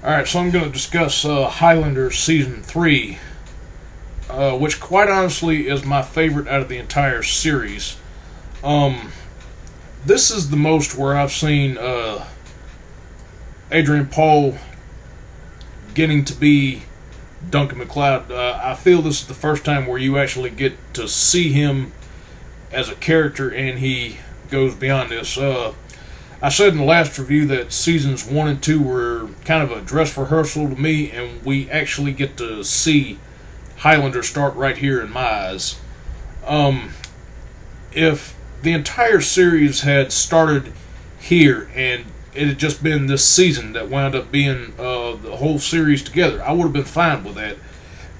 Alright, so I'm going to discuss Highlander Season 3, which quite honestly is my favorite out of the entire series. Um, this is the most where I've seen Adrian Paul getting to be Duncan MacLeod. I feel this is the first time where you actually get to see him as a character and he goes beyond this. I said in the last review that seasons 1 and 2 were kind of a dress rehearsal to me, and we actually get to see Highlander start right here in my eyes. If the entire series had started here and it had just been this season that wound up being the whole series together, I would have been fine with that,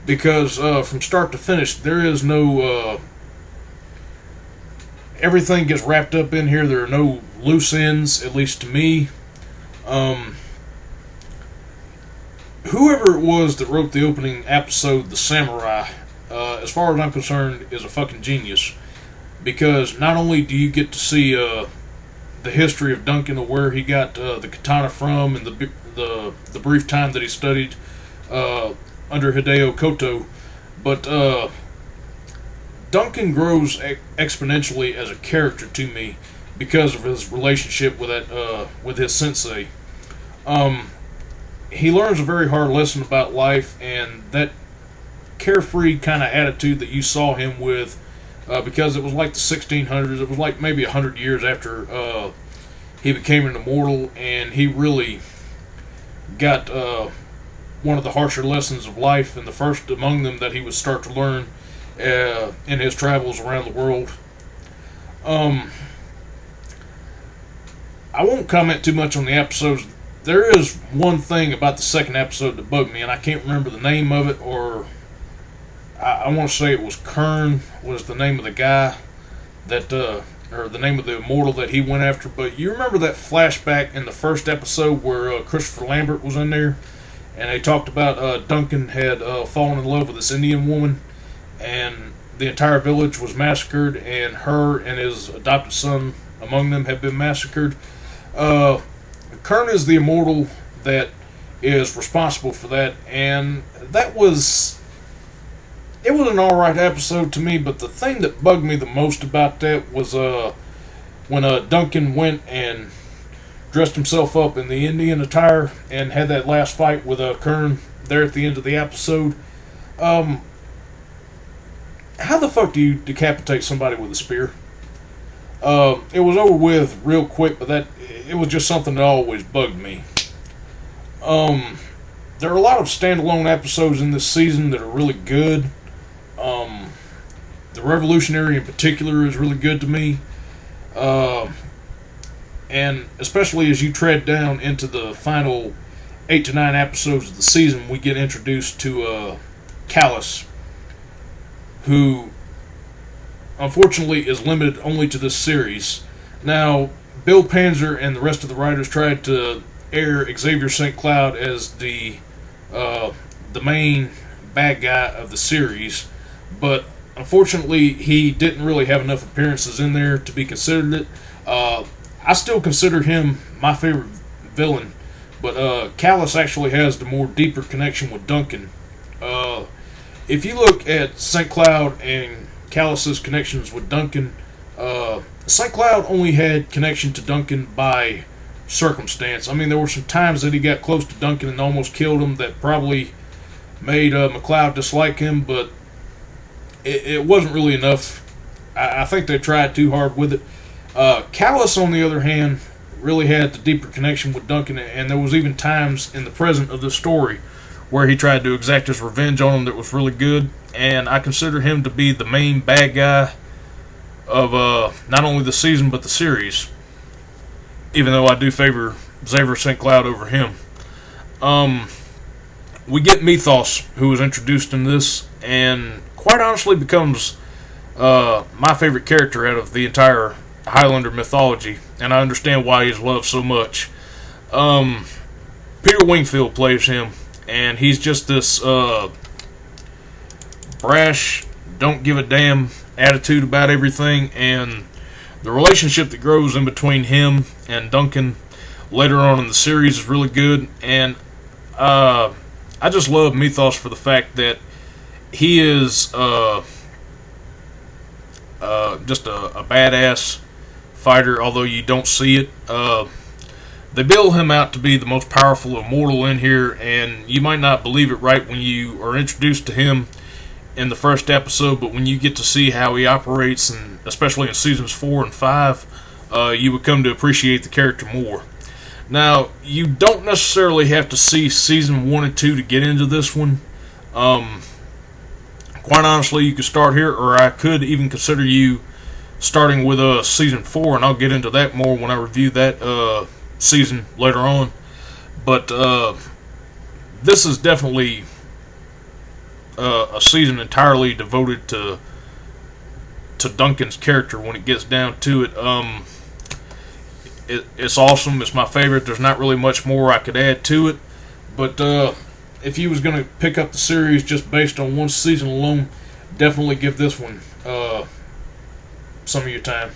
because from start to finish there is no everything gets wrapped up in here. There are no loose ends, at least to me. Whoever it was that wrote the opening episode, The Samurai, as far as I'm concerned, is a fucking genius. Because not only do you get to see the history of Duncan, of where he got the katana from, and the brief time that he studied under Hideo Koto, but Duncan grows exponentially as a character to me because of his relationship with his sensei. He learns a very hard lesson about life, and that carefree kind of attitude that you saw him with, because it was like the 1600s, it was like maybe 100 years after he became an immortal, and he really got one of the harsher lessons of life, and the first among them that he would start to learn in his travels around the world. I won't comment too much on the episodes. There is one thing about the second episode that bugged me, and I can't remember the name of it, or I want to say it was Kern was the name of the guy that, or the name of the immortal that he went after. But you remember that flashback in the first episode where Christopher Lambert was in there, and they talked about Duncan had fallen in love with this Indian woman, and the entire village was massacred, and her and his adopted son among them have been massacred. Kern is the immortal that is responsible for that, and it was an alright episode to me, but the thing that bugged me the most about that was when Duncan went and dressed himself up in the Indian attire and had that last fight with Kern there at the end of the episode. How the fuck do you decapitate somebody with a spear? It was over with real quick, but it was just something that always bugged me. There are a lot of standalone episodes in this season that are really good. The Revolutionary in particular is really good to me. And especially as you tread down into the final 8 to 9 episodes of the season, we get introduced to Callus, who unfortunately is limited only to this series. Now, Bill Panzer and the rest of the writers tried to air Xavier St. Cloud as the main bad guy of the series, but unfortunately he didn't really have enough appearances in there to be considered it. I still consider him my favorite villain, but Callus actually has the more deeper connection with Duncan. If you look at St. Cloud and Callus's connections with Duncan, St. Cloud only had connection to Duncan by circumstance. I mean, there were some times that he got close to Duncan and almost killed him that probably made MacLeod dislike him, but it wasn't really enough. I think they tried too hard with it. Callus, on the other hand, really had the deeper connection with Duncan, and there was even times in the present of the story where he tried to exact his revenge on him that was really good, and I consider him to be the main bad guy of not only the season but the series, even though I do favor Xavier St. Cloud over him. We get Mythos, who was introduced in this, and quite honestly becomes my favorite character out of the entire Highlander mythology, and I understand why he's loved so much. Peter Wingfield plays him, and he's just this brash, don't give a damn attitude about everything, and the relationship that grows in between him and Duncan later on in the series is really good, and I just love Mythos for the fact that he is just a badass fighter, although you don't see it. They build him out to be the most powerful immortal in here, and you might not believe it right when you are introduced to him in the first episode, but when you get to see how he operates, and especially in seasons 4 and 5, you would come to appreciate the character more. Now, you don't necessarily have to see season 1 and 2 to get into this one. Quite honestly, you could start here, or I could even consider you starting with season 4, and I'll get into that more when I review that season later on. But this is definitely a season entirely devoted to Duncan's character when it gets down to it. It's awesome. It's my favorite. There's not really much more I could add to it. But if you was going to pick up the series just based on one season alone, definitely give this one some of your time.